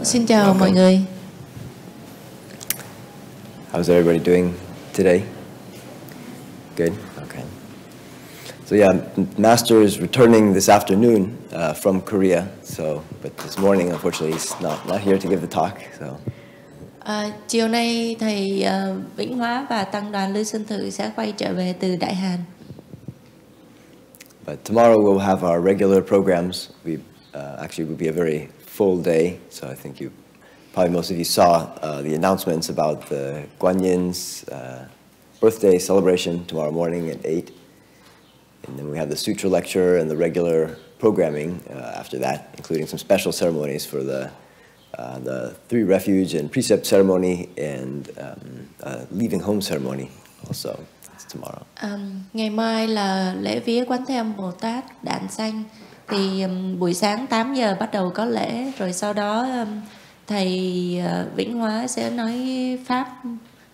Xin chào mọi người. How's everybody doing today? Good? Okay. So yeah, Master is returning this afternoon from Korea. But this morning, unfortunately, he's not here to give the talk. Chiều nay thầy Vĩnh Hóa và tăng đoàn Lư Xuân Thự sẽ quay trở về từ Đại Hàn. But tomorrow we'll have our regular programs. Actually will be a very full day. So I think probably most of you saw the announcements about the Guanyin's birthday celebration tomorrow morning at 8. And then we have the sutra lecture and the regular programming after that, including some special ceremonies for the 3 refuge and precept ceremony and leaving home ceremony also. That's tomorrow. Ngày mai là lễ vía Quán Thế Âm Bồ Tát Đản Sanh. Thì buổi sáng 8 giờ bắt đầu có lễ, rồi sau đó thầy Vĩnh Hóa sẽ nói pháp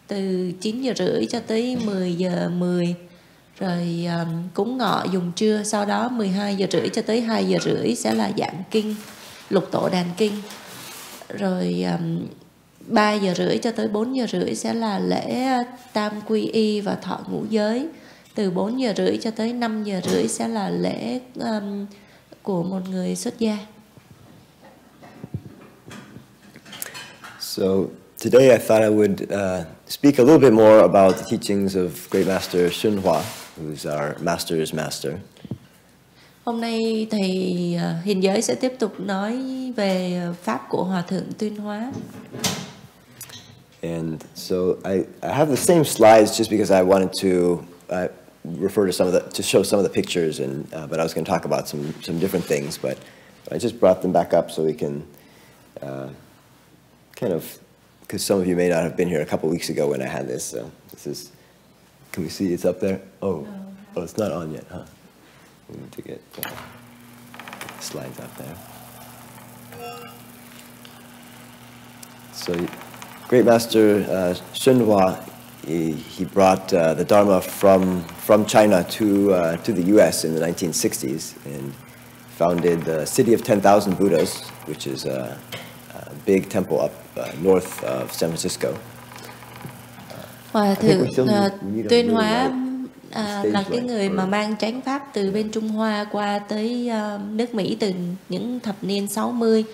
từ 9 giờ rưỡi cho tới 10 giờ 10. Rồi cúng ngọ dùng trưa, sau đó 12 giờ rưỡi cho tới 2 giờ rưỡi sẽ là giảng kinh, lục tổ đàn kinh. Rồi 3 giờ rưỡi cho tới 4 giờ rưỡi sẽ là lễ tam quy y và thọ ngũ giới. Từ 4 giờ rưỡi cho tới 5 giờ rưỡi sẽ là lễ của một người xuất gia. So today I thought I would speak a little bit more about the teachings of Great Master XuanHua, who is our master's master. Hôm nay thầy Hiền Giới sẽ tiếp tục nói về pháp của Hòa thượng XuanHua. And so I have the same slides just because I wanted to refer to to show some of the pictures, but I was going to talk about some different things, but I just brought them back up so we can kind of, because some of you may not have been here a couple weeks ago when I had this. So this is, can we see it's up there? Oh, it's not on yet, huh? We need to get the slides up there. So Great Master Shinhwa, he brought the Dharma from China to the U.S. in the 1960s and founded the City of 10,000 Buddhas, which is a big temple up north of San Francisco. Hòa thượng XuanHua là cái người mà mang chánh pháp từ bên Trung Hoa qua tới nước Mỹ từ những thập niên 60.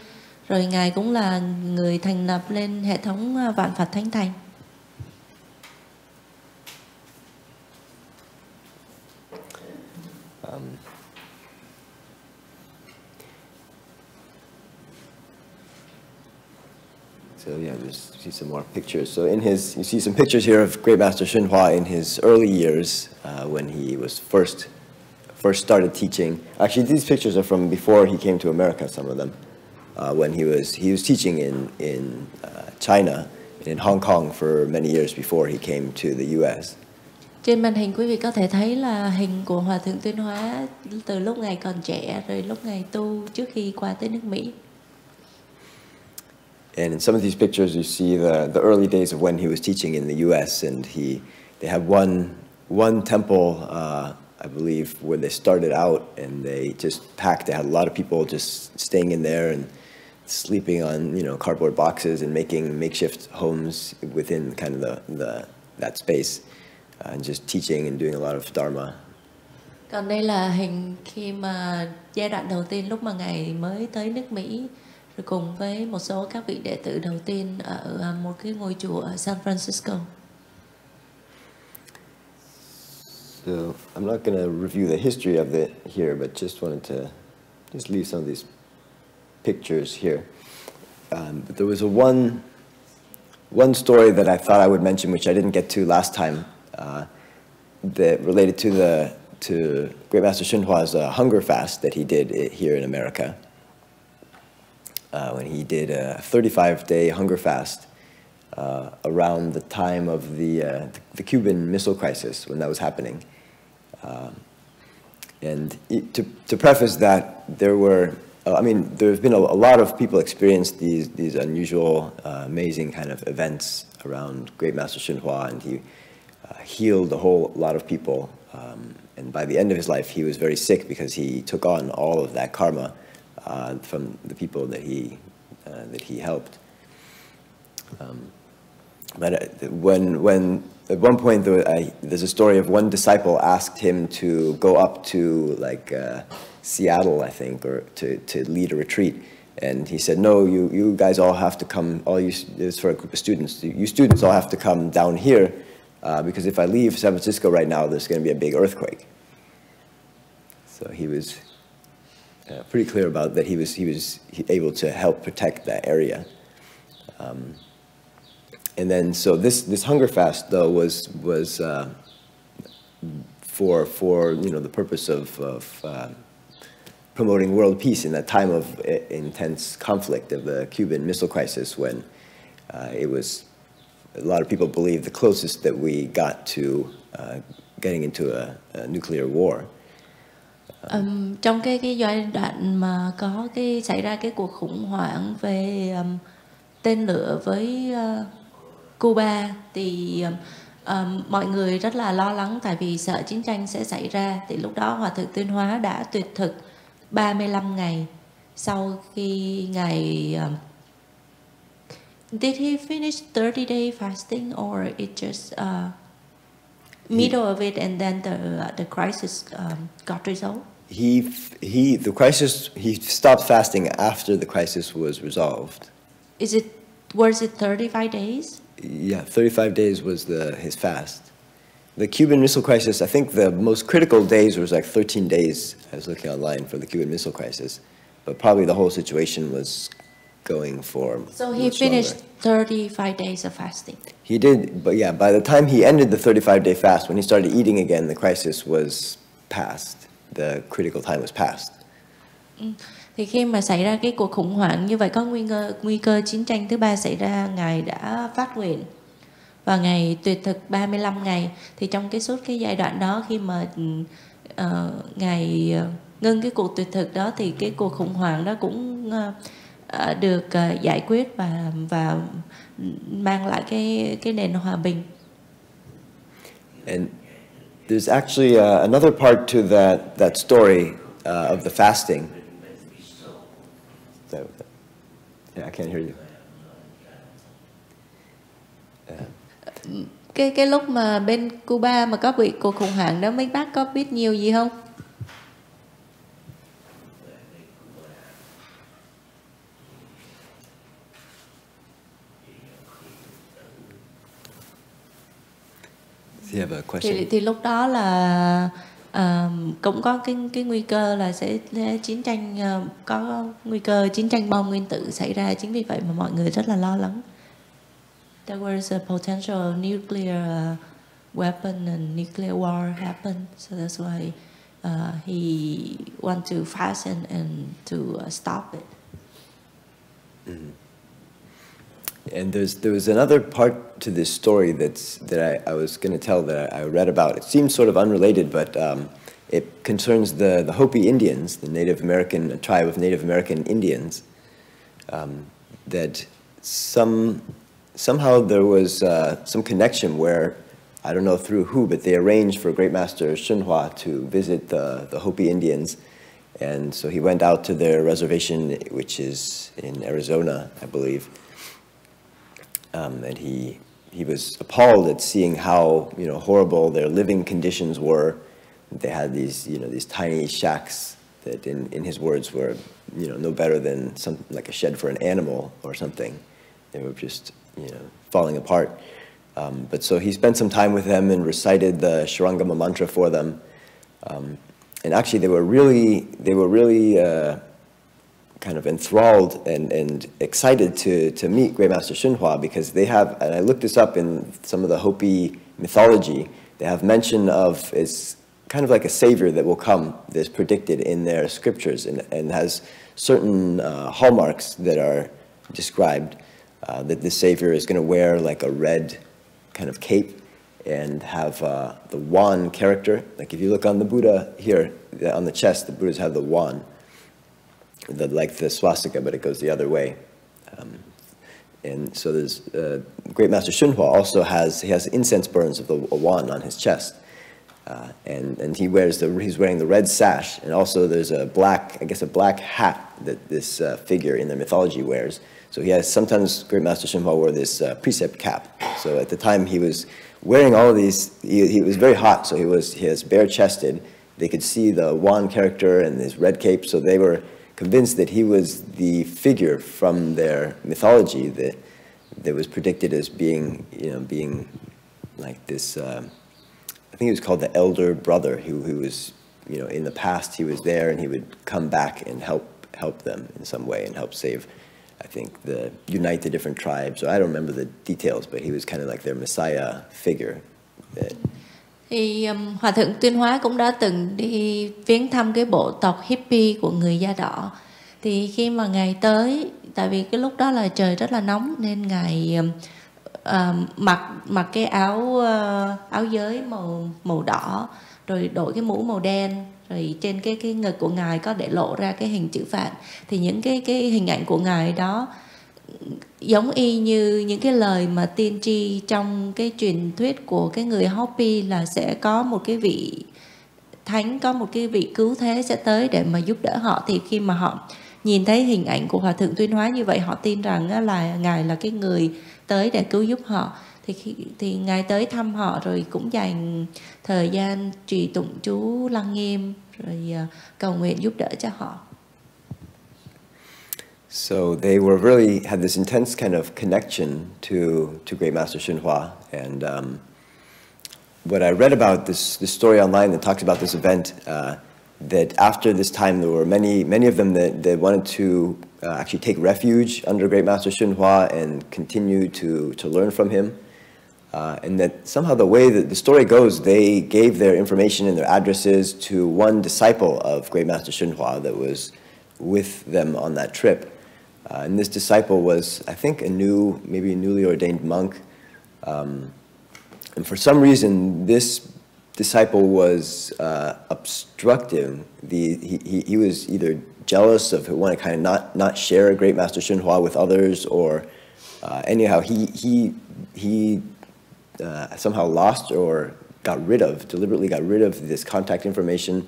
Rồi Ngài cũng là người thành lập lên hệ thống Vạn Phật Thánh Thành. So yeah, you see some more pictures. So you see some pictures here of Great Master XuanHua in his early years when he was first started teaching. Actually, these pictures are from before he came to America. Some of them, when he was teaching in China, in Hong Kong for many years before he came to the U.S. Trên màn hình quý vị có thể thấy là hình của Hòa thượng XuanHua từ lúc Ngài còn trẻ, rồi lúc Ngài tu trước khi qua tới nước Mỹ. And in some of these pictures, you see the early days of when he was teaching in the U.S. And they have one temple, I believe, where they started out, and they just packed. They had a lot of people just staying in there and sleeping on cardboard boxes and making makeshift homes within kind of that space, and just teaching and doing a lot of dharma. Còn đây là hình khi mà giai đoạn đầu tiên lúc mà Ngài mới tới nước Mỹ, rồi cùng với một số các vị đệ tử đầu tiên ở một cái ngôi chùa ở San Francisco. So I'm not going to review the history of it here, but just wanted to leave some of these pictures here. But there was one story that I thought I would mention, which I didn't get to last time, that related to Great Master XuanHua's hunger fast that he did here in America. When he did a 35-day hunger fast around the time of the Cuban Missile Crisis, when that was happening. And to preface that, there's been a lot of people experienced these unusual, amazing kind of events around Great Master XuanHua, and he healed a whole lot of people. And by the end of his life, he was very sick because he took on all of that karma from the people that he that he helped. But when at one point there's a story of one disciple asked him to go up to like Seattle, I think, or to lead a retreat, and he said, "No, you guys all have to come. It's for a group of students. You students all have to come down here, because if I leave San Francisco right now, there's going to be a big earthquake." So he was pretty clear about that. He was able to help protect that area. And then, so this hunger fast though was for the purpose of promoting world peace in that time of intense conflict of the Cuban Missile Crisis, when it was, a lot of people believe, the closest that we got to getting into a nuclear war. Trong cái giai đoạn mà có xảy ra cái cuộc khủng hoảng về tên lửa với Cuba thì mọi người rất là lo lắng, tại vì sợ chiến tranh sẽ xảy ra. Thì lúc đó Hòa thượng Tuyên Hóa đã tuyệt thực 35 ngày sau khi Ngài did he finish 30-day fasting, or it just middle of it and then the crisis got resolved? The crisis, he stopped fasting after the crisis was resolved. Was it 35 days? Yeah, 35 days was his fast. The Cuban Missile Crisis, I think the most critical days was like 13 days. I was looking online for the Cuban Missile Crisis, but probably the whole situation was going for. So he finished 35 days of fasting. He did, but yeah, by the time he ended the 35-day fast, when he started eating again, the crisis was past. The critical time was past. Thì khi mà xảy ra cái cuộc khủng hoảng như vậy, có nguy cơ chiến tranh thứ ba xảy ra, Ngài đã phát nguyện và Ngài tuyệt thực 35 ngày. Thì trong suốt cái giai đoạn đó, khi mà Ngài ngưng cái cuộc tuyệt thực đó, thì cái cuộc khủng hoảng đó cũng được giải quyết và mang lại cái nền hòa bình. And there's actually another part to that story of the fasting. Yeah, I can't hear you. Cái lúc mà bên Cuba mà có bị cuộc khủng hoảng đó, mấy bác có biết nhiều gì không? Do you have a question? Thì lúc đó là cũng có cái nguy cơ là sẽ chiến tranh, có nguy cơ chiến tranh bom nguyên tử xảy ra. Chính vì vậy mà mọi người rất là lo lắng. There was a potential nuclear weapon and nuclear war happen, so that's why he want to fast and to stop it. Mm-hmm. And there was another part to this story that I was going to tell that I read about. It seems sort of unrelated, but it concerns the Hopi Indians, the Native American tribe of Native American Indians. That somehow there was some connection where, I don't know through who, but they arranged for Great Master XuanHua to visit the Hopi Indians. And so he went out to their reservation, which is in Arizona, I believe. And he was appalled at seeing how horrible their living conditions were. They had these tiny shacks that, in his words, were no better than like a shed for an animal or something. They were just falling apart. But so he spent some time with them and recited the Shurangama mantra for them. And actually, they were really kind of enthralled and excited to meet Great Master XuanHua, because they have, and I looked this up in some of the Hopi mythology, they have mention of, it's kind of like a savior that will come, that's predicted in their scriptures, and has certain hallmarks that are described, that this savior is going to wear like a red kind of cape and have the wand character. Like if you look on the Buddha here, on the chest, the Buddhas have the wand. Like the swastika, but it goes the other way. And so there's Great Master XuanHua also has incense burns of a wand on his chest, and he's wearing the red sash, and also there's a black hat that this figure in the mythology wears. So he has, sometimes Great Master Shinhwa wore this precept cap. So at the time he was wearing all of these, he was very hot, so he has bare-chested. They could see the Wan character and his red cape, so they were convinced that he was the figure from their mythology that was predicted as being, being like this, I think he was called the elder brother, who was, in the past he was there and he would come back and help them in some way and help save, I think, unite the different tribes. So I don't remember the details, but he was kind of like their messiah figure. Thì Hòa thượng Tuyên Hóa cũng đã từng đi viếng thăm cái bộ tộc hippie của người da đỏ. Thì khi mà Ngài tới, tại vì cái lúc đó là trời rất là nóng nên Ngài mặc cái áo giới màu đỏ, rồi đội cái mũ màu đen, rồi trên cái ngực của Ngài có để lộ ra cái hình chữ phạn. Thì những cái hình ảnh của Ngài đó giống y như những cái lời mà tiên tri trong cái truyền thuyết của cái người Hopi, là sẽ có một cái vị thánh, có một cái vị cứu thế sẽ tới để mà giúp đỡ họ. Thì khi mà họ nhìn thấy hình ảnh của Hòa thượng Tuyên Hóa như vậy, họ tin rằng là Ngài là cái người tới để cứu giúp họ. Thì Ngài tới thăm họ rồi cũng dành thời gian trì tụng chú Lăng Nghiêm, rồi cầu nguyện giúp đỡ cho họ. So they really had this intense kind of connection to Great Master XuanHua. And what I read about this story online that talks about this event, that after this time there were many of them that wanted to actually take refuge under Great Master XuanHua and continue to learn from him. And that somehow the way that the story goes, they gave their information and their addresses to one disciple of Great Master XuanHua that was with them on that trip. And this disciple was, I think, maybe a newly ordained monk. And for some reason, this disciple was obstructing. He was either jealous of wanting to kind of not share Great Master XuanHua with others, or anyhow, he somehow lost or deliberately got rid of this contact information.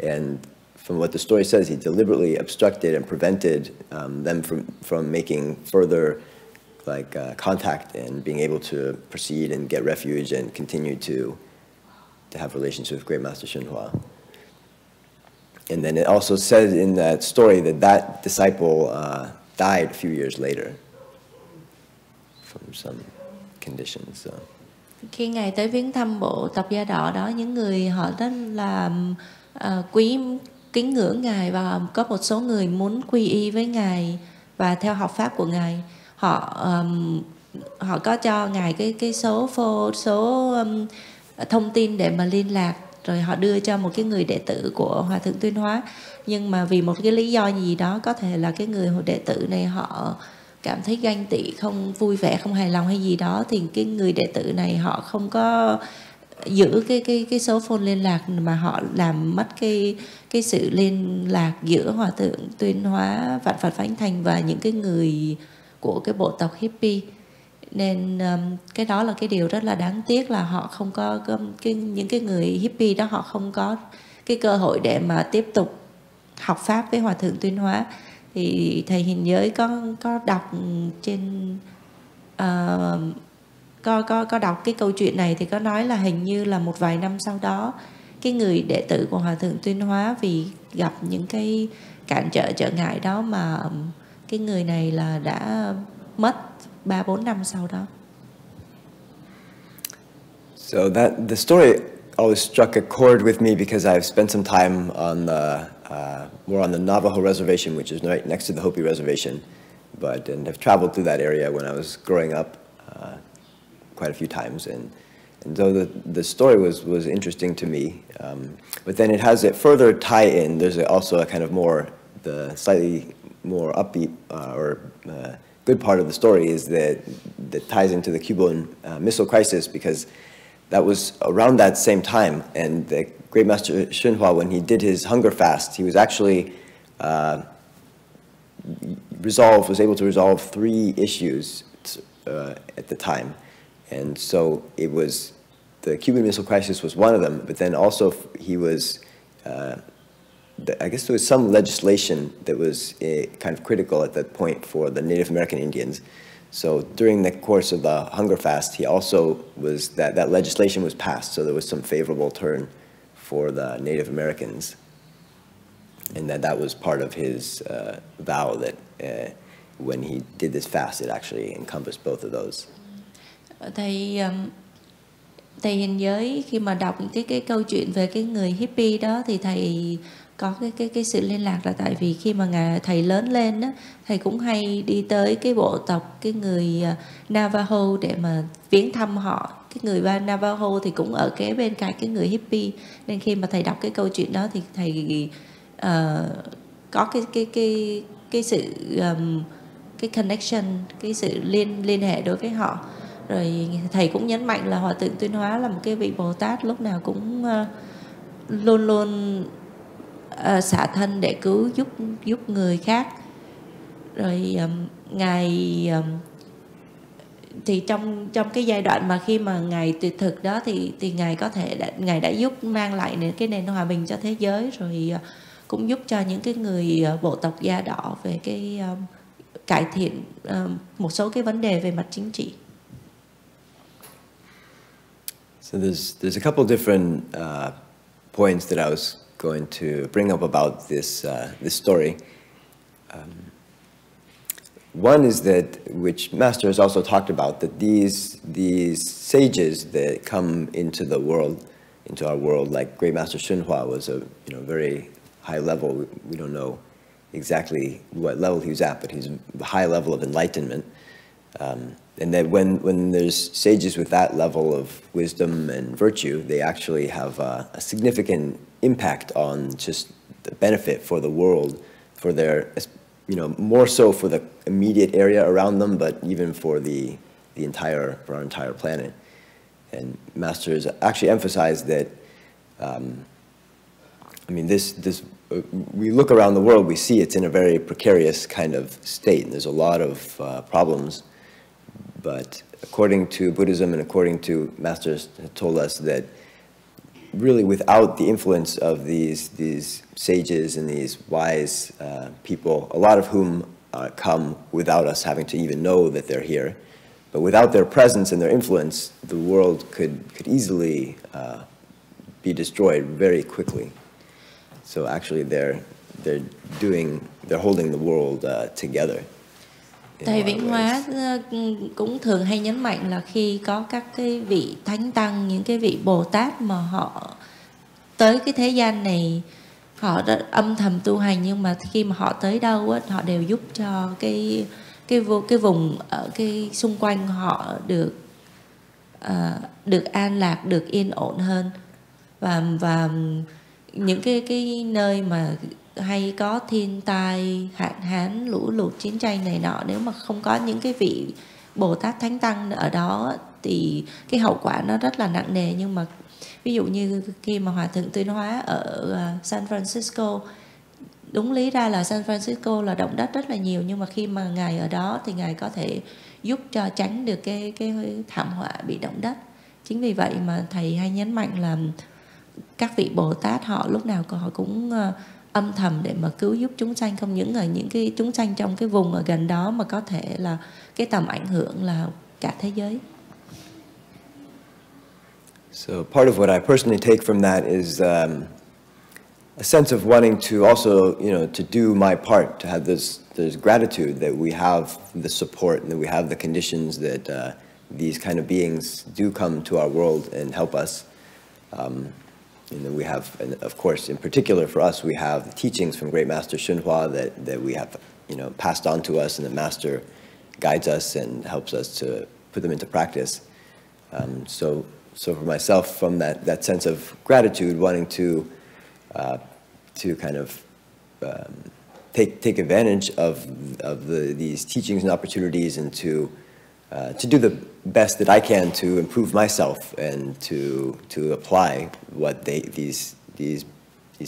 And from what the story says, he deliberately obstructed and prevented them from making further contact and being able to proceed and get refuge and continue to have relations with Great Master XuanHua. And then it also says in that story that disciple died a few years later from some conditions. So. Khi Ngài tới viếng thăm bộ tộc da đỏ đó, những người họ rất là kính ngưỡng Ngài, và có một số người muốn quy y với Ngài và theo học pháp của Ngài. Họ có cho Ngài cái số thông tin để mà liên lạc, rồi họ đưa cho một cái người đệ tử của Hòa thượng Tuyên Hóa. Nhưng mà vì một cái lý do gì đó, có thể là cái người đệ tử này họ cảm thấy ganh tị, không vui vẻ, không hài lòng hay gì đó, thì cái người đệ tử này họ không có giữ cái số phone liên lạc, mà họ làm mất cái sự liên lạc giữa Hòa thượng Tuyên Hóa, Vạn Phật Phánh Thành và những cái người của cái bộ tộc hippie. Nên cái đó là cái điều rất là đáng tiếc, là họ không có những cái người hippie đó, họ không có cái cơ hội để mà tiếp tục học pháp với Hòa thượng Tuyên Hóa. Thì thầy Hình Giới có đọc trên có đọc cái câu chuyện này, thì có nói là hình như là một vài năm sau đó, cái người đệ tử của Hòa thượng Tuyên Hóa vì gặp những cái cản trở ngại đó mà cái người này là đã mất 3-4 năm sau đó. So the story always struck a chord with me because I've spent some time on more on the Navajo reservation, which is right next to the Hopi reservation, and have traveled through that area when I was growing up quite a few times, and so the story was interesting to me. But then it has a further tie-in. There's also a kind of the slightly more upbeat good part of the story is that ties into the Cuban Missile Crisis, because that was around that same time, and the Great Master XuanHua, when he did his hunger fast, he was actually was able to resolve 3 issues at the time. And so the Cuban Missile Crisis was one of them, but then also he was I guess there was some legislation that was kind of critical at that point for the Native American Indians. So during the course of the hunger fast, he also was, that legislation was passed, so there was some favorable turn for the Native Americans. And that was part of his vow that when he did this fast, it actually encompassed both of those. Thầy Hình Giới khi mà đọc cái câu chuyện về cái người hippie đó thì thầy có cái sự liên lạc là tại vì khi mà thầy lớn lên đó, thầy cũng hay đi tới cái bộ tộc cái người Navajo để mà viếng thăm họ. Cái người Navajo thì cũng ở kế bên cạnh cái người hippie, nên khi mà thầy đọc cái câu chuyện đó thì thầy có cái sự cái connection, cái sự liên hệ đối với họ. Rồi thầy cũng nhấn mạnh là Hòa Thượng Tuyên Hóa là một cái vị Bồ Tát lúc nào cũng luôn luôn xả thân để cứu giúp người khác. Rồi ngài thì trong cái giai đoạn mà khi mà ngài tuyệt thực đó thì ngài có thể ngài đã giúp mang lại cái nền hòa bình cho thế giới, rồi cũng giúp cho những cái người bộ tộc da đỏ về cái cải thiện một số cái vấn đề về mặt chính trị. So there's a couple different points that I was going to bring up about this story. One is that, which Master has also talked about, that these sages that come into the world, into our world, like Great Master XuanHua was a very high level. We don't know exactly what level he was at, but he's a high level of enlightenment. And that when there's sages with that level of wisdom and virtue, they actually have a significant impact on just the benefit for the world, for their, more so for the immediate area around them, but even for our entire planet. And Master has actually emphasized that, we look around the world, we see it's in a very precarious kind of state, and there's a lot of problems. But according to Buddhism and according to Masters told us that really without the influence of these sages and these wise people, a lot of whom come without us having to even know that they're here, but without their presence and their influence, the world could easily be destroyed very quickly. So actually they're holding the world together. Thầy Vĩnh Hóa cũng thường hay nhấn mạnh là khi có các cái vị thánh tăng, những cái vị Bồ Tát mà họ tới cái thế gian này, họ đã âm thầm tu hành, nhưng mà khi mà họ tới đâu á, họ đều giúp cho cái vùng ở cái xung quanh họ được an lạc, được yên ổn hơn. Và những cái nơi mà hay có thiên tai, hạn hán, lũ lụt, chiến tranh này nọ, nếu mà không có những cái vị Bồ Tát Thánh Tăng ở đó thì cái hậu quả nó rất là nặng nề. Nhưng mà ví dụ như khi mà Hòa Thượng Tuyên Hóa ở San Francisco, đúng lý ra là San Francisco là động đất rất là nhiều, nhưng mà khi mà Ngài ở đó thì Ngài có thể giúp cho tránh được cái thảm họa bị động đất. Chính vì vậy mà Thầy hay nhấn mạnh là các vị Bồ Tát họ lúc nào họ cũng âm thầm để mà cứu giúp chúng sanh, không những ở những cái chúng sanh trong cái vùng ở gần đó, mà có thể là cái tầm ảnh hưởng là cả thế giới. So part of what I personally take from that is a sense of wanting to also, to do my part, to have there's gratitude that we have the support, that we have the conditions that these kind of beings do come to our world and help us. And then we have, and of course, in particular for us, we have the teachings from Great Master XuanHua that we have, passed on to us, and the Master guides us and helps us to put them into practice. So for myself, from that sense of gratitude, wanting to kind of take advantage of these teachings and opportunities, and to do the best that I can to improve myself and to apply what these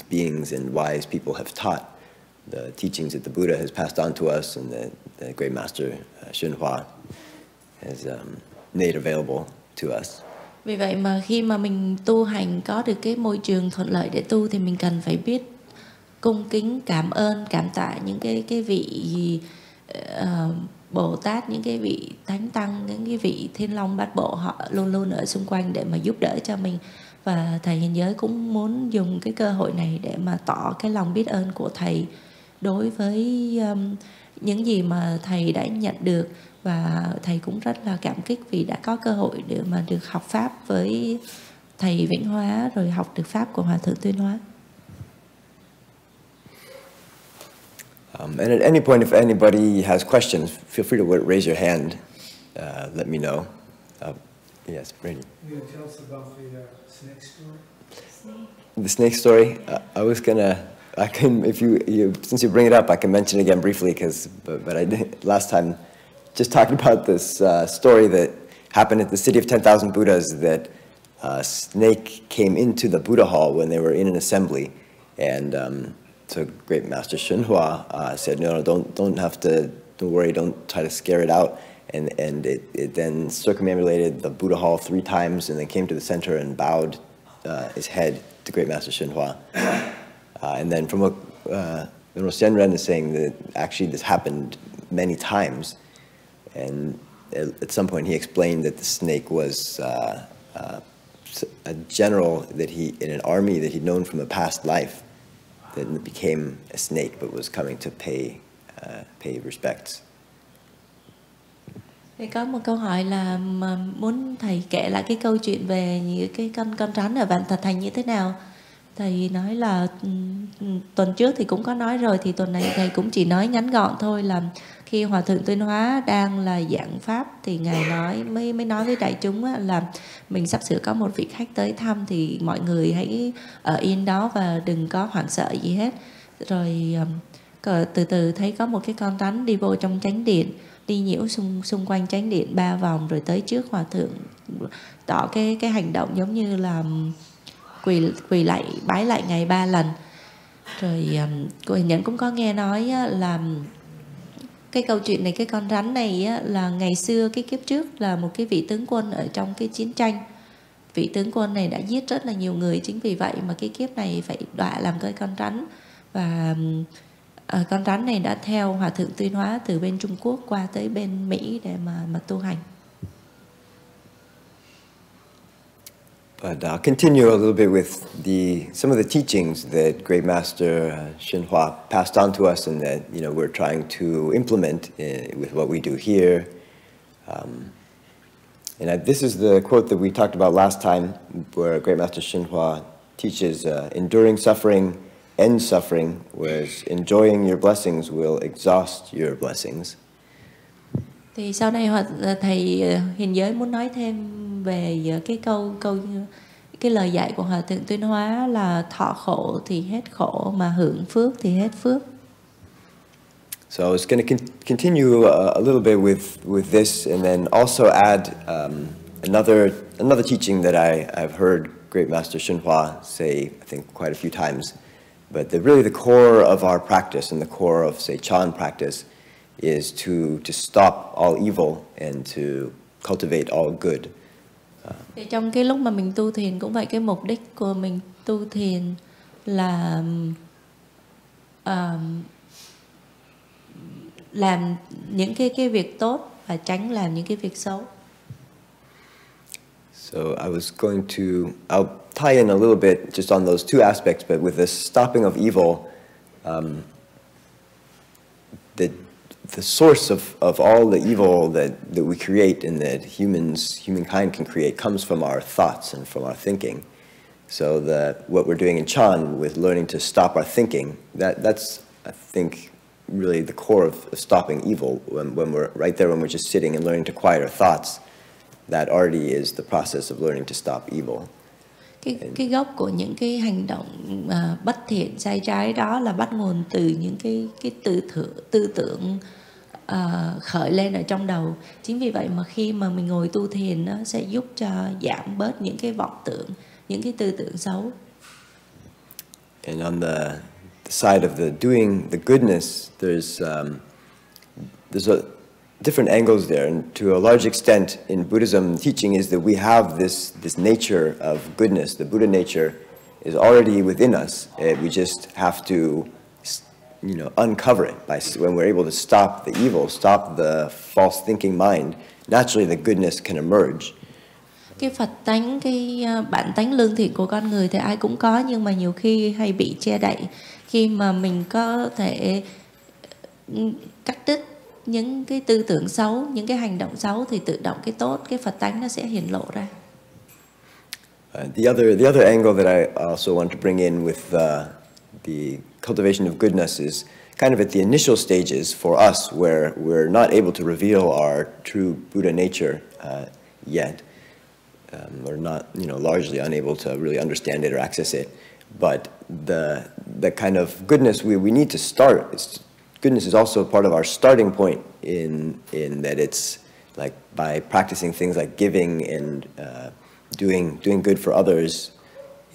beings and wise people have taught, the teachings that the Buddha has passed on to us, and the Great Master XuanHua has made available to us. Vì vậy mà khi mà mình tu hành có được cái môi trường thuận lợi để tu thì mình cần phải biết cung kính cảm ơn cảm tạ những cái vị Bồ Tát, những cái vị Thánh Tăng, những cái vị Thiên Long Bát Bộ, họ luôn luôn ở xung quanh để mà giúp đỡ cho mình. Và thầy hiện giới cũng muốn dùng cái cơ hội này để mà tỏ cái lòng biết ơn của thầy đối với những gì mà thầy đã nhận được, và thầy cũng rất là cảm kích vì đã có cơ hội để mà được học pháp với thầy Vĩnh Hóa, rồi học được pháp của Hòa thượng Tuyên Hóa. And at any point, if anybody has questions, feel free to raise your hand. Let me know. Yes, Brady. You gonna tell us about the snake story? The snake story. I was gonna. I can, if you since you bring it up, I can mention it again briefly but I did last time. Just talking about this story that happened at the city of 10,000 Buddhas, that a snake came into the Buddha hall when they were in an assembly, and so Great Master XuanHua said, no, don't worry, don't try to scare it out. And it then circumambulated the Buddha hall 3 times, and then came to the center and bowed his head to Great Master XuanHua. And then from Venerable Senren is saying that actually this happened many times. And at some point he explained that the snake was a general that in an army that he'd known from a past life, that became a snake but was coming to pay respects. Thì có một câu hỏi là muốn thầy kể lại cái câu chuyện về những cái con rắn ở Vạn Thật Thành như thế nào. Thầy nói là tuần trước thì cũng có nói rồi, thì tuần này thầy cũng chỉ nói ngắn gọn thôi, là khi Hòa thượng Tuyên Hóa đang là giảng pháp thì ngài nói mới nói với đại chúng là mình sắp sửa có một vị khách tới thăm, thì mọi người hãy ở yên đó và đừng có hoảng sợ gì hết. Rồi từ từ thấy có một cái con rắn đi vô trong chánh điện, đi nhiễu xung quanh chánh điện 3 vòng, rồi tới trước Hòa thượng tỏ cái hành động giống như là quỳ lại bái lại ngài 3 lần. Rồi cô Hiền Nhẫn cũng có nghe nói là cái câu chuyện này, cái con rắn này là ngày xưa cái kiếp trước là một cái vị tướng quân ở trong cái chiến tranh. Vị tướng quân này đã giết rất là nhiều người, chính vì vậy mà cái kiếp này phải đọa làm cái con rắn. Và con rắn này đã theo Hòa thượng Tuyên Hóa từ bên Trung Quốc qua tới bên Mỹ để mà tu hành. But I'll continue a little bit with some of the teachings that Great Master Shinhwa passed on to us, and that we're trying to implement with what we do here. And this is the quote that we talked about last time, where Great Master Shinhwa teaches, enduring suffering ends suffering, whereas enjoying your blessings will exhaust your blessings. Thì sau đây thầy Hiền Giới muốn nói thêm về cái cái lời dạy của Hòa thượng Tuyên Hóa là thọ khổ thì hết khổ, mà hưởng phước thì hết phước. So I was going to continue a little bit with this, and then also add another teaching that I've heard Great Master XuanHua say, I think, quite a few times. But really the core of our practice and the core of, say, Chan practice is to stop all evil and to cultivate all good. Thì trong cái lúc mà mình tu thiền cũng vậy, cái mục đích của mình tu thiền là làm những cái việc tốt và tránh làm những cái việc xấu. So I'll tie in a little bit just on those 2 aspects, but with the stopping of evil, the source of all the evil that we create and that humankind can create comes from our thoughts and from our thinking. So what we're doing in Chan with learning to stop our thinking, that's, I think, really the core of stopping evil. When we're right there, when we're just sitting and learning to quiet our thoughts, that already is the process of learning to stop evil. Cái gốc của những cái hành động bất thiện sai trái đó là bắt nguồn từ những cái tư tưởng khởi lên ở trong đầu. Chính vì vậy mà khi mà mình ngồi tu thiền, nó sẽ giúp cho giảm bớt những cái vọng tưởng, những cái tư tưởng xấu. And on the side of the doing the goodness, there's different angles there, and to a large extent in Buddhism, teaching is that we have this nature of goodness, the Buddha nature, is already within us. We just have to, uncover it when we're able to stop the evil, stop the false thinking mind. Naturally, the goodness can emerge. Cái Phật tánh, cái bản tánh lương thiện của con người thì ai cũng có, nhưng mà nhiều khi hay bị che đậy. Khi mà mình có thể cắt đứt những cái tư tưởng xấu, những cái hành động xấu, thì tự động cái tốt, cái Phật tánh nó sẽ hiển lộ ra. The other angle that I also want to bring in with the cultivation of goodness is kind of at the initial stages for us, where we're not able to reveal our true Buddha nature yet. We're not, largely unable to really understand it or access it. But the kind of goodness we need to start. Goodness is also part of our starting point in that it's like by practicing things like giving and doing good for others,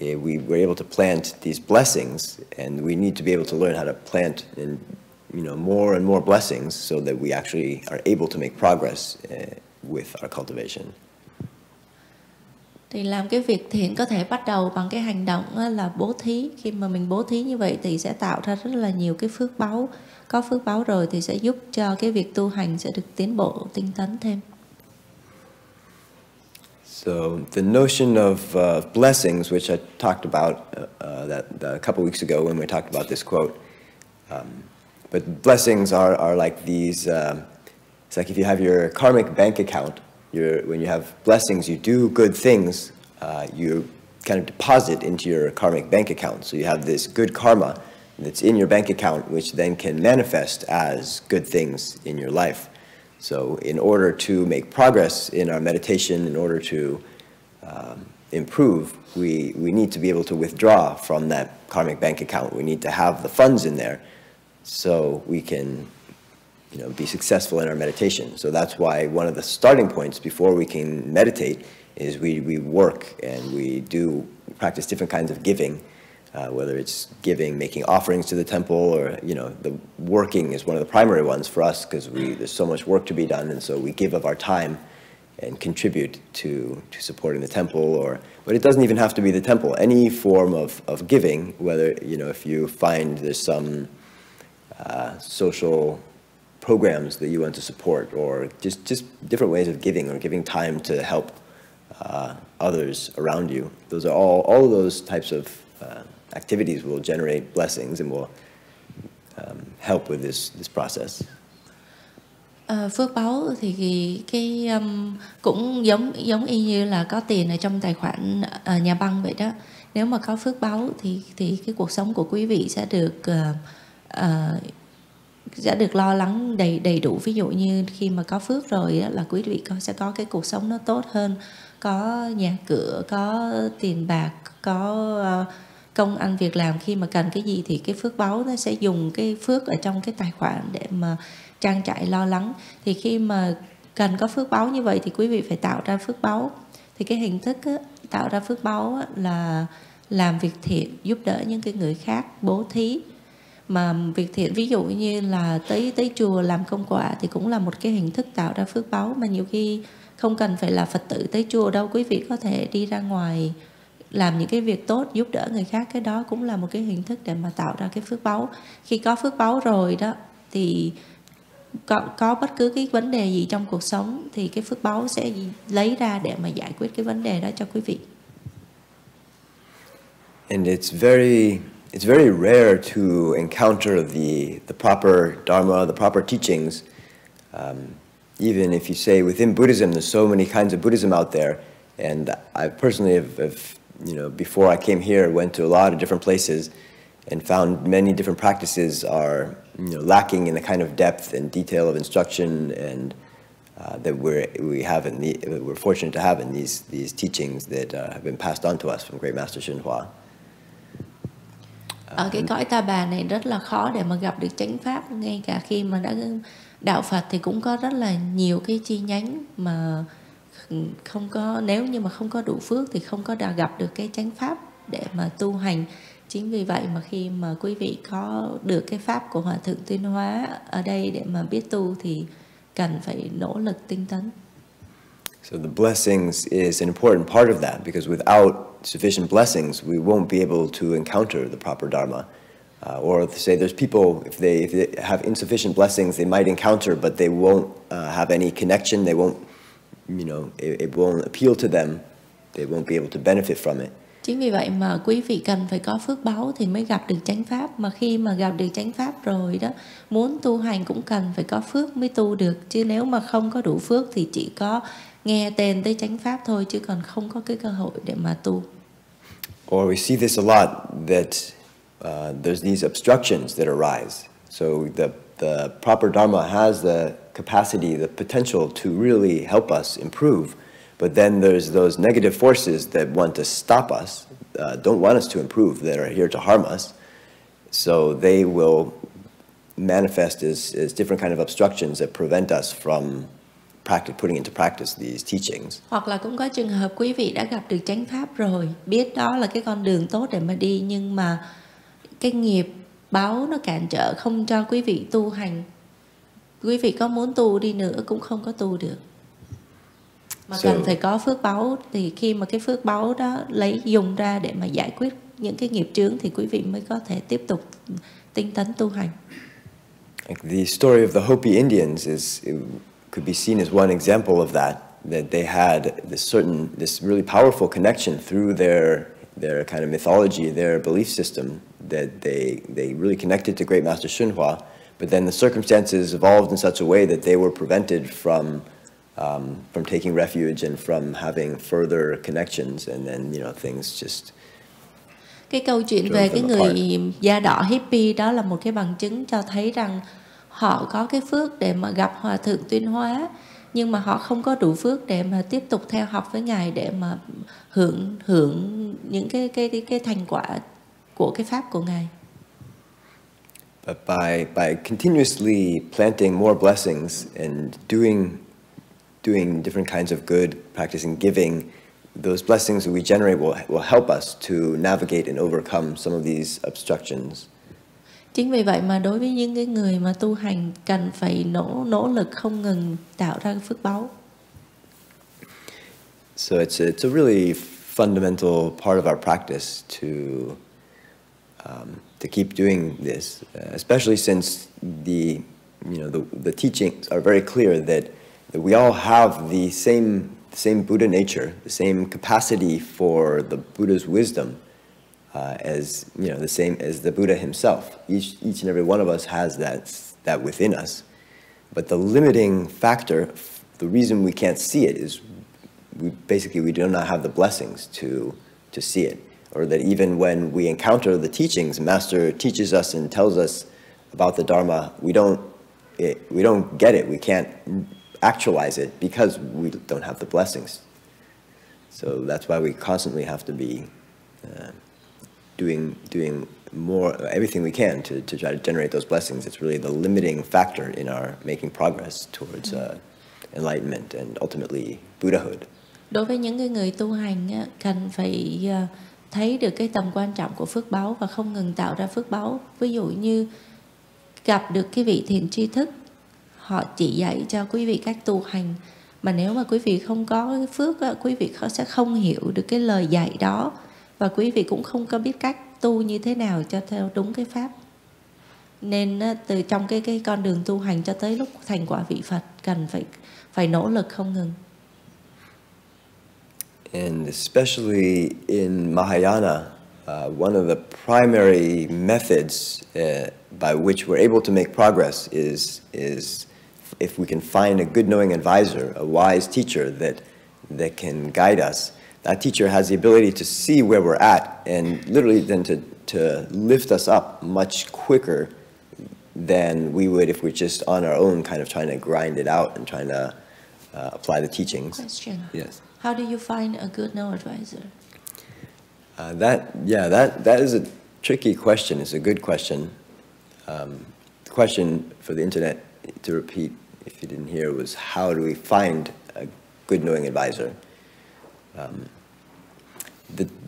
we were able to plant these blessings, and we need to be able to learn how to plant more and more blessings so that we actually are able to make progress with our cultivation. Thì làm cái việc thiện có thể bắt đầu bằng cái hành động là bố thí. Khi mà mình bố thí như vậy thì sẽ tạo ra rất là nhiều cái phước báu. Có phước báu rồi thì sẽ giúp cho cái việc tu hành sẽ được tiến bộ tinh tấn thêm. So the notion of blessings, which I talked about a couple weeks ago when we talked about this quote, but blessings are like these. It's like if you have your karmic bank account. When you have blessings, you do good things. You kind of deposit into your karmic bank account. So you have this good karma that's in your bank account, which then can manifest as good things in your life. So in order to make progress in our meditation, in order to improve, we need to be able to withdraw from that karmic bank account. We need to have the funds in there so we can be successful in our meditation. So that's why one of the starting points before we can meditate is we work and we practice different kinds of giving, whether it's giving, making offerings to the temple, or the working is one of the primary ones for us because there's so much work to be done, and so we give of our time and contribute to supporting the temple. But it doesn't even have to be the temple. Any form of giving, whether if you find there's some social programs that you want to support, or just different ways of giving, or giving time to help others around you. Those are all of those types of activities will generate blessings and will help with this process. Phước báu thì cái cũng giống y như là có tiền ở trong tài khoản nhà băng vậy đó. Nếu mà có phước báu thì cái cuộc sống của quý vị sẽ được lo lắng đầy đủ. Ví dụ như khi mà có phước rồi là quý vị sẽ có cái cuộc sống nó tốt hơn, có nhà cửa, có tiền bạc, có công ăn việc làm. Khi mà cần cái gì thì cái phước báu nó sẽ dùng cái phước ở trong cái tài khoản để mà trang trải lo lắng. Thì khi mà cần có phước báu như vậy thì quý vị phải tạo ra phước báu. Thì cái hình thức tạo ra phước báu là làm việc thiện, giúp đỡ những cái người khác, bố thí. Mà việc thiện ví dụ như là tới chùa làm công quả thì cũng là một cái hình thức tạo ra phước báu. Mà nhiều khi không cần phải là Phật tử tới chùa đâu, quý vị có thể đi ra ngoài làm những cái việc tốt, giúp đỡ người khác. Cái đó cũng là một cái hình thức để mà tạo ra cái phước báu. Khi có phước báu rồi đó thì có bất cứ cái vấn đề gì trong cuộc sống thì cái phước báu sẽ lấy ra để mà giải quyết cái vấn đề đó cho quý vị. And it's very rare to encounter the proper dharma, the proper teachings. Even if you say within Buddhism, there's so many kinds of Buddhism out there. And I personally have before I came here, went to a lot of different places and found many different practices are lacking in the kind of depth and detail of instruction and that we're fortunate to have in these teachings that have been passed on to us from Great Master XuanHua. Ở cái cõi Ta Bà này rất là khó để mà gặp được chánh pháp. Ngay cả khi mà đã đạo Phật thì cũng có rất là nhiều cái chi nhánh mà không có, nếu như mà không có đủ phước thì không có gặp được cái chánh pháp để mà tu hành. Chính vì vậy mà khi mà quý vị có được cái pháp của Hòa Thượng Tuyên Hóa ở đây để mà biết tu thì cần phải nỗ lực tinh tấn. So the blessings is an important part of that, because without sufficient blessings, we won't be able to encounter the proper Dharma. Or say there's people, if they have insufficient blessings, they might encounter, but they won't have any connection. They won't, it won't appeal to them. They won't be able to benefit from it. Chính vì vậy mà quý vị cần phải có phước báu thì mới gặp được chánh pháp. Mà khi mà gặp được chánh pháp rồi đó, muốn tu hành cũng cần phải có phước mới tu được. Chứ nếu mà không có đủ phước thì chỉ có nghe tên tới chánh pháp thôi, chứ còn không có cái cơ hội để mà tu. Or we see this a lot, that there's these obstructions that arise. So the proper Dharma has the capacity, the potential to really help us improve. But then there's those negative forces that want to stop us, don't want us to improve, that are here to harm us. So they will manifest as different kind of obstructions that prevent us from putting into practice these teachings. Hoặc là cũng có trường hợp quý vị đã gặp được chánh pháp rồi, biết đó là cái con đường tốt để mà đi, nhưng mà cái nghiệp báo nó cản trở không cho quý vị tu hành. Quý vị có muốn tu đi nữa cũng không có tu được. Mà cần phải có phước báu, thì khi mà cái phước báu đó dùng ra để mà giải quyết những cái nghiệp chướng thì quý vị mới có thể tiếp tục tinh tấn tu hành. Like the story of the Hopi Indians could be seen as one example of that they had this really powerful connection through their kind of mythology, their belief system, that they really connected to Great Master XuanHua, but then the circumstances evolved in such a way that they were prevented from taking refuge and from having further connections, and then things just. Cái câu chuyện về cái người da đỏ hippie đó là một cái bằng chứng cho thấy rằng họ có cái phước để mà gặp Hòa thượng Tuyên Hóa, nhưng mà họ không có đủ phước để mà tiếp tục theo học với ngài để mà hưởng những cái thành quả của cái pháp của ngài. But by continuously planting more blessings and doing different kinds of good, practicing giving, those blessings that we generate will help us to navigate and overcome some of these obstructions. Chính vì vậy mà đối với những cái người mà tu hành cần phải nỗ lực không ngừng tạo ra phước báu. So it's a really fundamental part of our practice to keep doing this, especially since the teachings are very clear that we all have the same Buddha nature, the same capacity for the Buddha's wisdom, as the same as the Buddha himself. Each and every one of us has that within us. But the limiting factor, the reason we can't see it, is we do not have the blessings to see it. Or that even when we encounter the teachings, Master teaches us and tells us about the Dharma, we don't get it. We can't actualize it because we don't have the blessings. So that's why we constantly have to be doing more, everything we can to try to generate those blessings. It's really the limiting factor in our making progress towards enlightenment and ultimately Buddhahood. Đối với những người tu hành cần phải thấy được cái tầm quan trọng của phước báu và không ngừng tạo ra phước báu. Ví dụ như gặp được cái vị thiền tri thức, họ chỉ dạy cho quý vị cách tu hành, mà nếu mà quý vị không có cái phước, quý vị sẽ không hiểu được cái lời dạy đó, và quý vị cũng không có biết cách tu như thế nào cho theo đúng cái pháp. Nên từ trong cái con đường tu hành cho tới lúc thành quả vị Phật cần phải nỗ lực không ngừng. And especially in Mahayana, one of the primary methods by which we're able to make progress is if we can find a good knowing advisor, a wise teacher that can guide us. That teacher has the ability to see where we're at and literally then to lift us up much quicker than we would if we're just on our own, kind of trying to grind it out and trying to apply the teachings. Question. Yes. How do you find a good know advisor? That is a tricky question. It's a good question. The question for the internet, to repeat if you didn't hear, was how do we find a good knowing advisor?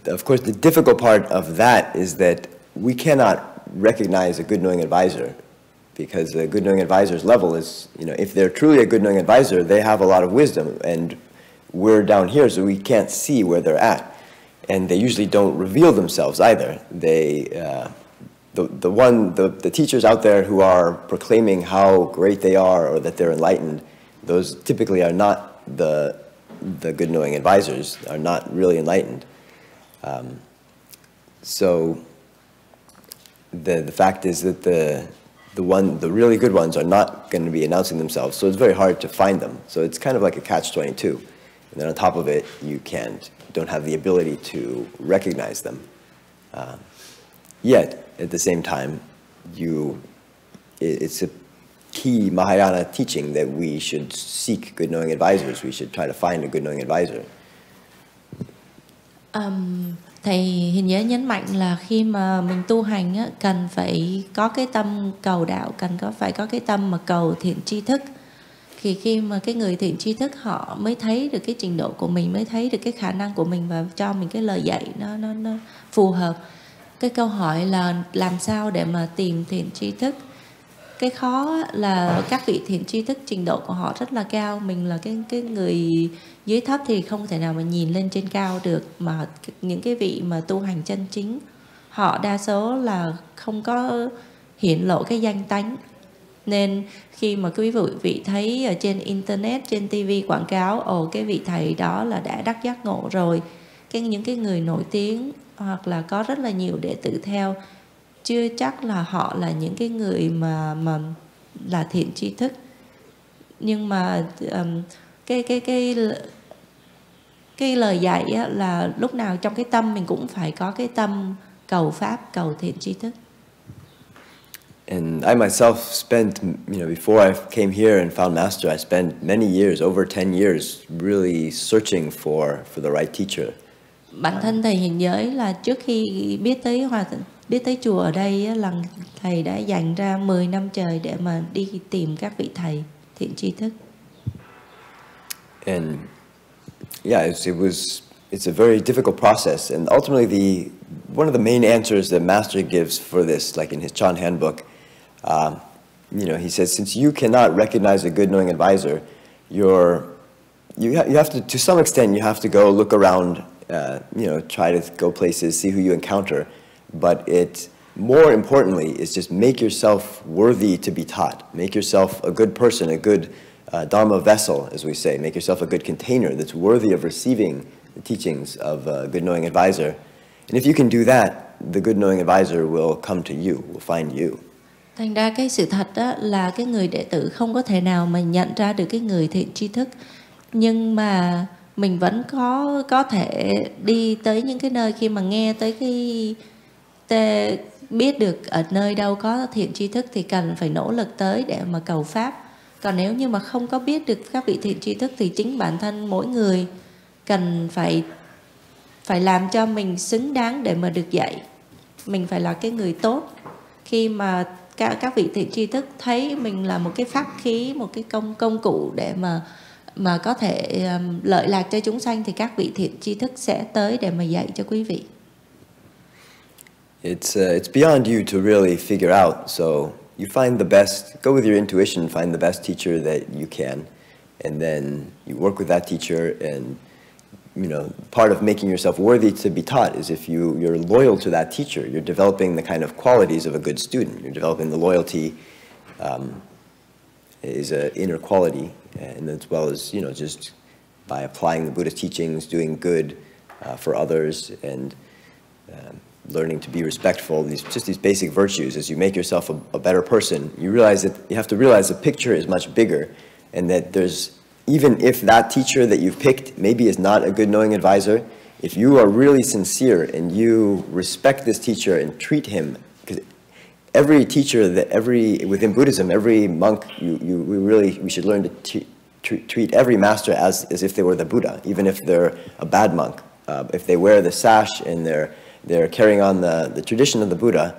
Of course, the difficult part of that is that we cannot recognize a good knowing advisor, because a good knowing advisor's level is, if they're truly a good knowing advisor, they have a lot of wisdom, and we're down here, so we can't see where they're at. And they usually don't reveal themselves either. They, the teachers out there who are proclaiming how great they are or that they're enlightened, those typically are not the good knowing advisors, are not really enlightened. So the fact is that the really good ones are not going to be announcing themselves, so it's very hard to find them. So it's kind of like a catch-22. And then on top of it, you don't have the ability to recognize them. Yet, at the same time, it's a key Mahayana teaching that we should seek good knowing advisors. We should try to find a good knowing advisor. Thầy Hiền Giới nhấn mạnh là khi mà mình tu hành á, cần phải có cái tâm cầu đạo, phải có cái tâm mà cầu thiện tri thức. Thì khi mà cái người thiện tri thức họ mới thấy được cái trình độ của mình, mới thấy được cái khả năng của mình và cho mình cái lời dạy nó phù hợp. Cái câu hỏi là làm sao để mà tìm thiện tri thức. Cái khó là các vị thiện tri thức trình độ của họ rất là cao, mình là cái người dưới thấp thì không thể nào mà nhìn lên trên cao được, mà những cái vị mà tu hành chân chính họ đa số là không có hiển lộ cái danh tánh. Nên khi mà quý vị thấy ở trên internet, trên TV quảng cáo cái vị thầy đó là đã đắc giác ngộ rồi, những cái người nổi tiếng hoặc là có rất là nhiều đệ tử theo, chưa chắc là họ là những cái người mà là thiện tri thức. Nhưng mà cái lời dạy á, là lúc nào trong cái tâm mình cũng phải có cái tâm cầu pháp, cầu thiện tri thức. And I myself spent, before I came here and found Master, I spent many years, over 10 years, really searching for the right teacher. Bản thân thầy Hiền Giới là trước khi biết tới chùa ở đây á, là thầy đã dành ra 10 năm trời để mà đi tìm các vị thầy thiện tri thức. And yeah, it's a very difficult process, and ultimately one of the main answers that Master gives for this, like in his Chan handbook, he says, since you cannot recognize a good knowing advisor, you have to some extent, you have to go look around, try to go places, see who you encounter, but more importantly is just make yourself worthy to be taught. Make yourself a good person, a good Dharma vessel, as we say. Make yourself a good container that's worthy of receiving the teachings of a good knowing advisor. And if you can do that, the good knowing advisor will come to you, will find you. Thành ra cái sự thật đó là cái người đệ tử không có thể nào mà nhận ra được cái người thiện tri thức, nhưng mà mình vẫn có thể đi tới những cái nơi khi mà nghe tới biết được ở nơi đâu có thiện tri thức thì cần phải nỗ lực tới để mà cầu pháp. Còn nếu như mà không có biết được các vị thiện tri thức thì chính bản thân mỗi người cần phải làm cho mình xứng đáng để mà được dạy. Mình phải là cái người tốt. Khi mà các vị thiện tri thức thấy mình là một cái pháp khí, một cái công cụ để mà có thể lợi lạc cho chúng sanh thì các vị thiện tri thức sẽ tới để mà dạy cho quý vị. It's beyond you to really figure out. So you find the best, go with your intuition, find the best teacher that you can, and then you work with that teacher. And part of making yourself worthy to be taught is if you're loyal to that teacher, you're developing the kind of qualities of a good student. You're developing the loyalty is an inner quality, and as well as just by applying the Buddhist teachings, doing good for others, and learning to be respectful. These basic virtues. As you make yourself a better person, you have to realize the picture is much bigger, and that even if that teacher that you've picked maybe is not a good knowing advisor, if you are really sincere and you respect this teacher and treat him, because every teacher within Buddhism, every monk, we should learn to treat every master as if they were the Buddha, even if they're a bad monk. If they wear the sash and they're carrying on the tradition of the Buddha,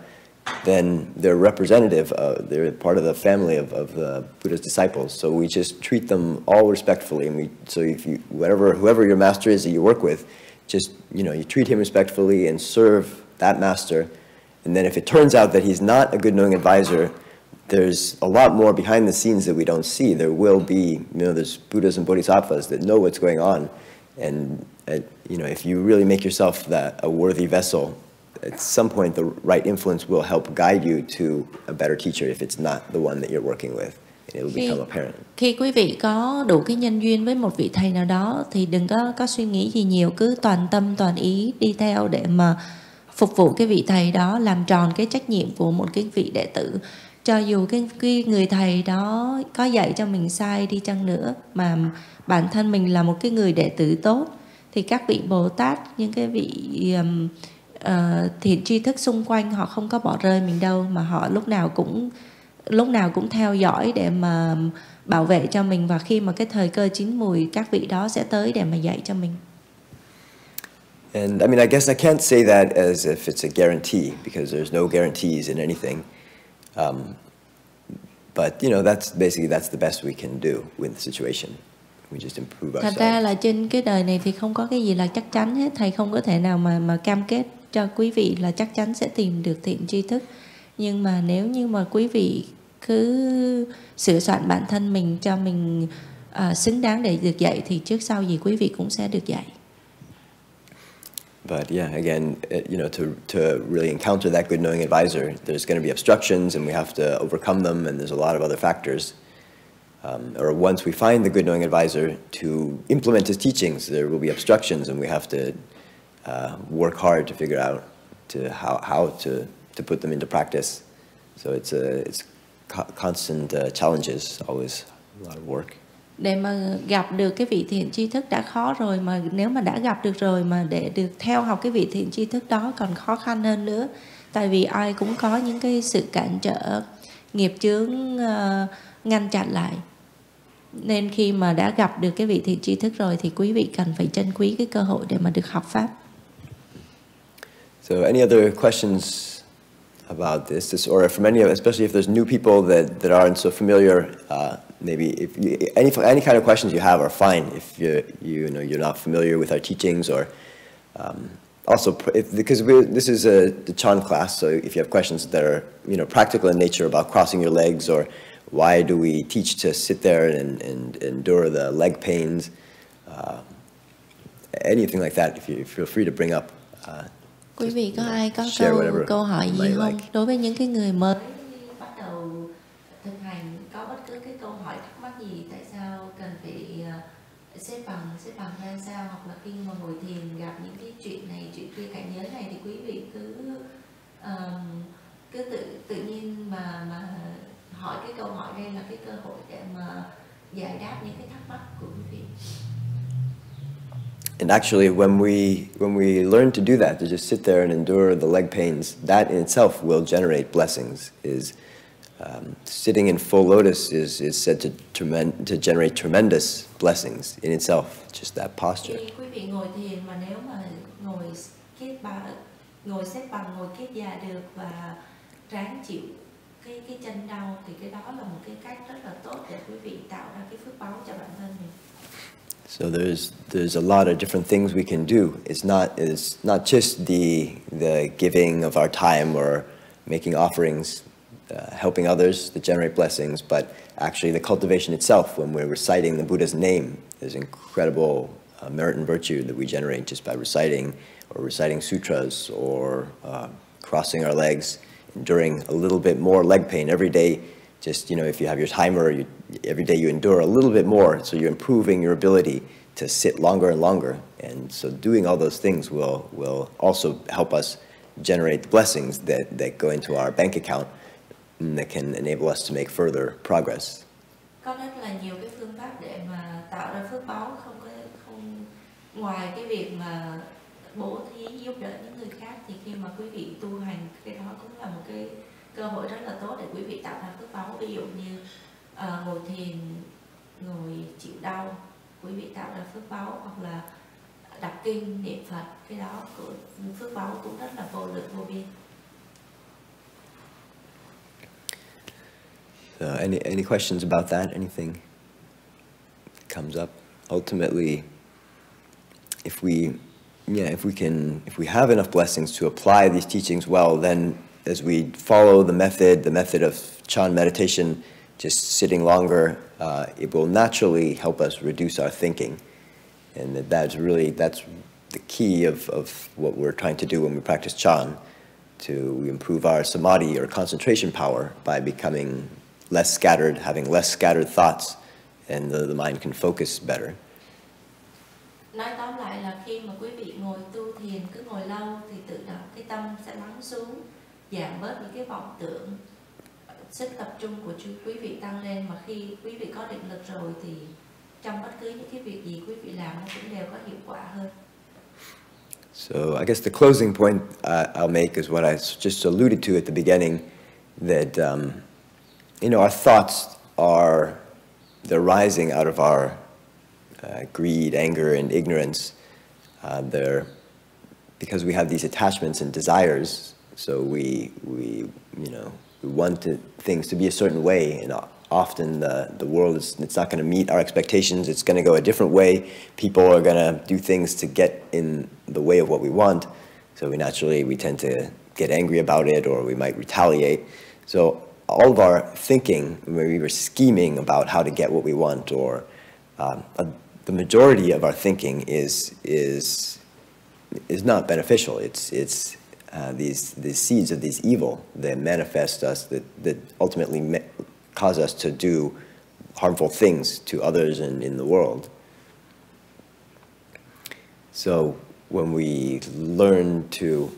then they're representative, they're part of the family of the Buddha's disciples. So we just treat them all respectfully. And so if whoever your master is that you work with, just, you treat him respectfully and serve that master. And then if it turns out that he's not a good knowing advisor, there's a lot more behind the scenes that we don't see. There will be, there's Buddhas and Bodhisattvas that know what's going on, and if you really make yourself a worthy vessel, at some point the right influence will help guide you to a better teacher if it's not the one that you're working with, and it will become apparent. Khi quý vị có đủ cái nhân duyên với một vị thầy nào đó thì đừng có suy nghĩ gì nhiều, cứ toàn tâm toàn ý đi theo để mà phục vụ cái vị thầy đó, làm tròn cái trách nhiệm của một cái vị đệ tử. Cho dù cái người thầy đó có dạy cho mình sai đi chăng nữa, mà bản thân mình là một cái người đệ tử tốt, thì các vị Bồ Tát, những cái vị thiện tri thức xung quanh, họ không có bỏ rơi mình đâu, mà họ lúc nào cũng theo dõi để mà bảo vệ cho mình, và khi mà cái thời cơ chín mùi, các vị đó sẽ tới để mà dạy cho mình. And I guess I can't say that as if it's a guarantee, because there's no guarantees in anything. But that's the best we can do with the situation. We just improve ourselves. Thật ra là trên cái đời này thì không có cái gì là chắc chắn hết. Thầy không có thể nào mà cam kết cho quý vị là chắc chắn sẽ tìm được thiện tri thức. Nhưng mà nếu như mà quý vị cứ sửa soạn bản thân mình cho mình xứng đáng để được dạy, thì trước sau gì quý vị cũng sẽ được dạy. But again, to really encounter that good knowing advisor, there's going to be obstructions, and we have to overcome them, and there's a lot of other factors. Or once we find the good knowing advisor to implement his teachings, there will be obstructions, and we have to work hard to figure out how to put them into practice. So it's constant challenges, always a lot of work. Để mà gặp được cái vị thiện tri thức đã khó rồi, mà nếu mà đã gặp được rồi mà để được theo học cái vị thiện tri thức đó còn khó khăn hơn nữa. Tại vì ai cũng có những cái sự cản trở, nghiệp chướng ngăn chặn lại. Nên khi mà đã gặp được cái vị thiện tri thức rồi thì quý vị cần phải trân quý cái cơ hội để mà được học Pháp. So any other questions about this, or from especially if there's new people that aren't so familiar, maybe if any kind of questions you have are fine. If you're not familiar with our teachings, or also because this is the Chan class, so if you have questions that are practical in nature about crossing your legs, or why do we teach to sit there and endure the leg pains, anything like that, if you feel free to bring up. Quý vị có ai có câu hỏi gì không? Đối với những cái người mới bắt đầu thực hành, có bất cứ cái câu hỏi thắc mắc gì, tại sao cần phải xếp bằng ra sao, hoặc là khi mà ngồi thiền gặp những cái chuyện này chuyện kia cảnh giới này, thì quý vị cứ tự nhiên mà hỏi cái câu hỏi. Đây là cái cơ hội để mà giải đáp những cái thắc mắc của quý vị. And actually, when we learn to do that, to just sit there and endure the leg pains, that in itself will generate blessings. Sitting in full lotus is said to generate tremendous blessings in itself. Just that posture. Khi quý vị ngồi thiền mà nếu mà ngồi xếp bằng, ngồi kiết già được và ráng chịu cái chân đau, thì cái đó là một cái cách rất là tốt để quý vị tạo ra cái phước báu cho bản thân mình. So there's a lot of different things we can do. It's not just the giving of our time or making offerings, helping others to generate blessings, but actually the cultivation itself. When we're reciting the Buddha's name, there's incredible merit and virtue that we generate just by reciting sutras, or crossing our legs, enduring a little bit more leg pain every day. Just, if you have your timer, every day you endure a little bit more, so you're improving your ability to sit longer and longer. And so doing all those things will also help us generate blessings that go into our bank account, and that can enable us to make further progress. Có rất là nhiều cái phương pháp để mà tạo ra phước báu, không ngoài cái việc mà bố thí giúp đỡ những người khác, thì khi mà quý vị tu hành, cái đó cũng là một cái cơ hội rất là tốt để quý vị tạo ra phước báu. Ví dụ như ngồi thiền, ngồi chịu đau, quý vị tạo ra phước báu, hoặc là đọc kinh, niệm Phật, cái đó của phước báu cũng rất là vô lượng vô biên. So any questions about that? Anything comes up? Ultimately, if we have enough blessings to apply these teachings well, then as we follow the method of Chan meditation, just sitting longer, it will naturally help us reduce our thinking. And that's the key of what we're trying to do when we practice Chan, to improve our samadhi or concentration power by becoming less scattered, having less scattered thoughts, and the mind can focus better. Nói tóm lại là khi mà quý vị ngồi tu thiền cứ ngồi lâu thì tự động cái tâm sẽ lắng xuống, giảm bớt những cái vọng tưởng, sức tập trung của quý vị tăng lên, mà khi quý vị có định lực rồi thì trong bất cứ những cái việc gì quý vị làm nó cũng đều có hiệu quả hơn. So I guess the closing point I'll make is what I just alluded to at the beginning, that our thoughts they're rising out of our greed, anger, and ignorance. They're because we have these attachments and desires. So we want things to be a certain way, and often the world it's not going to meet our expectations. It's going to go a different way. People are going to do things to get in the way of what we want. So we tend to get angry about it, or we might retaliate. So all of our thinking, when we were scheming about how to get what we want, or the majority of our thinking is not beneficial. It's these seeds of these evil that manifest us, that ultimately cause us to do harmful things to others and in the world. So when we learn to,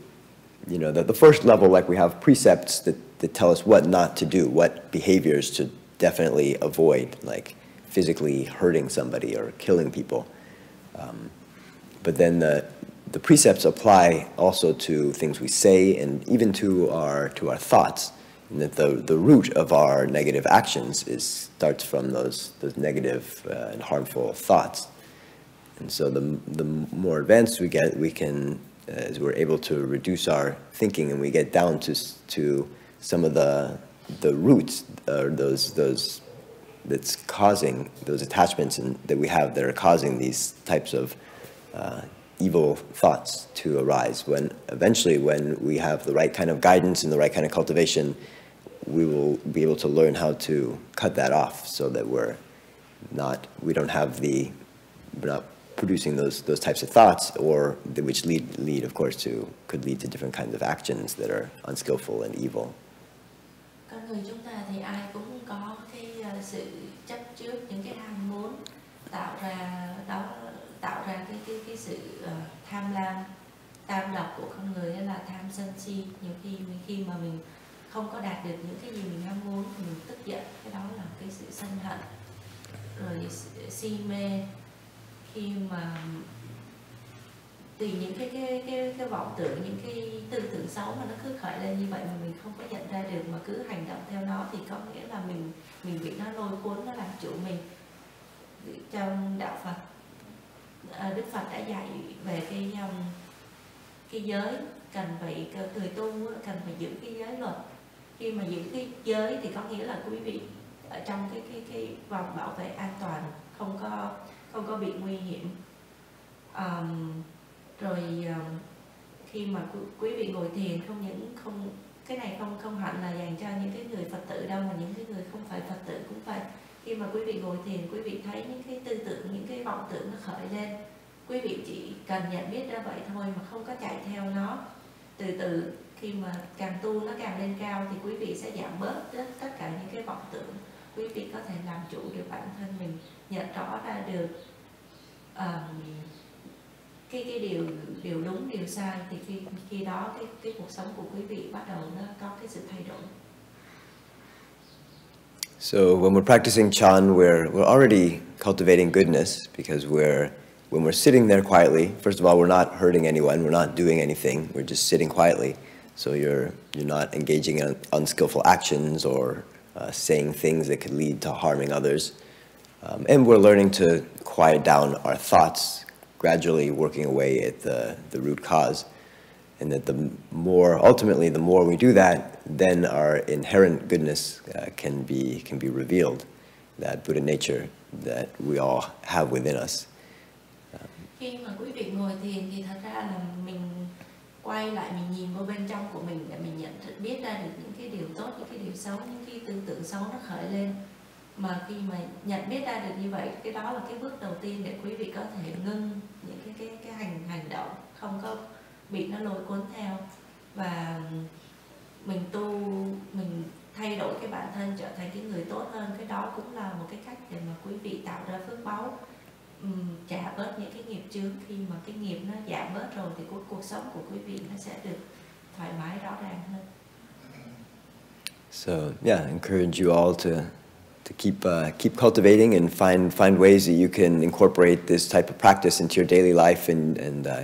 the first level, like we have precepts that tell us what not to do, what behaviors to definitely avoid, like physically hurting somebody or killing people. But then the precepts apply also to things we say, and even to our thoughts. And that the root of our negative actions starts from those negative and harmful thoughts. And so the more advanced we get, we can, as we're able to reduce our thinking, and we get down to some of the roots, those that's causing those attachments that we have that are causing these types of evil thoughts to arise. Eventually, when we have the right kind of guidance and the right kind of cultivation, we will be able to learn how to cut that off, so that we're not producing those types of thoughts, or which could lead to different kinds of actions that are unskillful and evil. Con người chúng ta thì ai cũng có cái sự chấp trước, những cái ham muốn tạo ra cái sự tham lam, tam độc của con người, đó là tham sân si. Nhiều khi mà mình không có đạt được những cái gì mình ham muốn thì mình tức giận, cái đó là cái sự sân hận, rồi si mê. Khi mà từ những cái vọng tưởng, những cái tư tưởng xấu mà nó cứ khởi lên như vậy mà mình không có nhận ra được, mà cứ hành động theo nó, thì có nghĩa là mình bị nó lôi cuốn, nó làm chủ mình. Trong đạo Phật, Đức Phật đã dạy về cái giới, người tu cần phải giữ cái giới luật. Khi mà giữ cái giới thì có nghĩa là quý vị ở trong cái vòng bảo vệ an toàn, không có bị nguy hiểm. Khi mà quý vị ngồi thiền, cái này không hẳn là dành cho những cái người Phật tử đâu, mà những cái người không phải Phật tử cũng vậy. Khi mà quý vị ngồi thiền, quý vị thấy những cái tư tưởng, những cái vọng tưởng nó khởi lên, quý vị chỉ cần nhận biết ra vậy thôi, mà không có chạy theo nó. Từ từ khi mà càng tu nó càng lên cao thì quý vị sẽ giảm bớt tất cả những cái vọng tưởng. Quý vị có thể làm chủ được bản thân mình, nhận rõ ra được cái điều đúng, điều sai, thì khi đó cái cuộc sống của quý vị bắt đầu nó có cái sự thay đổi. So when we're practicing Chan, we're already cultivating goodness, because when we're sitting there quietly, first of all, we're not hurting anyone, we're not doing anything, we're just sitting quietly. So you're not engaging in unskillful actions or saying things that could lead to harming others. And we're learning to quiet down our thoughts, gradually working away at the root cause. And that ultimately, the more we do that, then our inherent goodness can be revealed, that Buddha nature that we all have within us. Khi mà quý vị ngồi thiền thì thật ra là mình quay lại mình nhìn vô bên trong của mình để mình biết ra được những cái điều tốt, những cái điều xấu, những cái tư tưởng xấu nó khởi lên. Mà khi mà nhận biết ra được như vậy, cái đó là cái bước đầu tiên để quý vị có thể ngưng những cái hành động, không có bị nó lôi cuốn theo, và mình tu, mình thay đổi cái bản thân trở thành cái người tốt hơn. Cái đó cũng là một cái cách để mà quý vị tạo ra phước báu, trả bớt những cái nghiệp chướng. Khi mà cái nghiệp nó giảm bớt rồi thì cuộc sống của quý vị nó sẽ được thoải mái, rõ ràng hơn. So yeah, encourage you all to keep cultivating and find ways that you can incorporate this type of practice into your daily life, and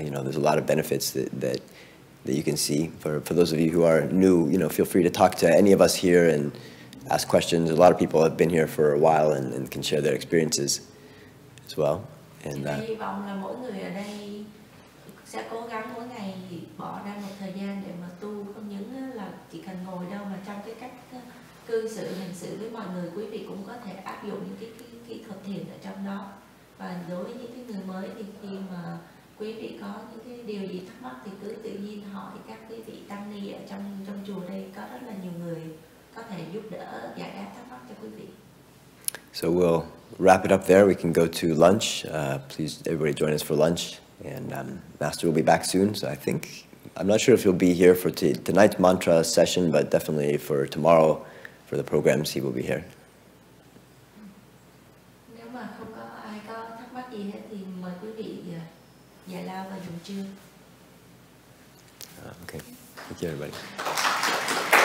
you know, there's a lot of benefits that you can see. For those of you who are new, you know, feel free to talk to any of us here and ask questions. A lot of people have been here for a while and can share their experiences as well. And hy vọng là mỗi người ở đây sẽ cố gắng mỗi ngày bỏ ra một thời gian để mà tu, không những là chỉ cần ngồi đâu, mà trong cái cách cư xử, hành xử với mọi người, quý vị cũng có thể áp dụng những cái kỹ thuật thiền ở trong đó. Và đối với những cái người mới thì khi mà quý vị có những cái điều gì thắc mắc thì cứ tự nhiên hỏi các quý vị tăng ni ở trong chùa đây, có rất là nhiều người có thể giúp đỡ giải đáp thắc mắc cho quý vị. So we'll wrap it up there. We can go to lunch. Please, everybody join us for lunch. And Master will be back soon. So I think, I'm not sure if he'll be here for tonight's mantra session, but definitely for tomorrow, for the programs, he will be here. Nếu mà không có ai có thắc mắc gì hết thì mời quý vị giải lao và dùng trưa. Okay. Thank you, everybody.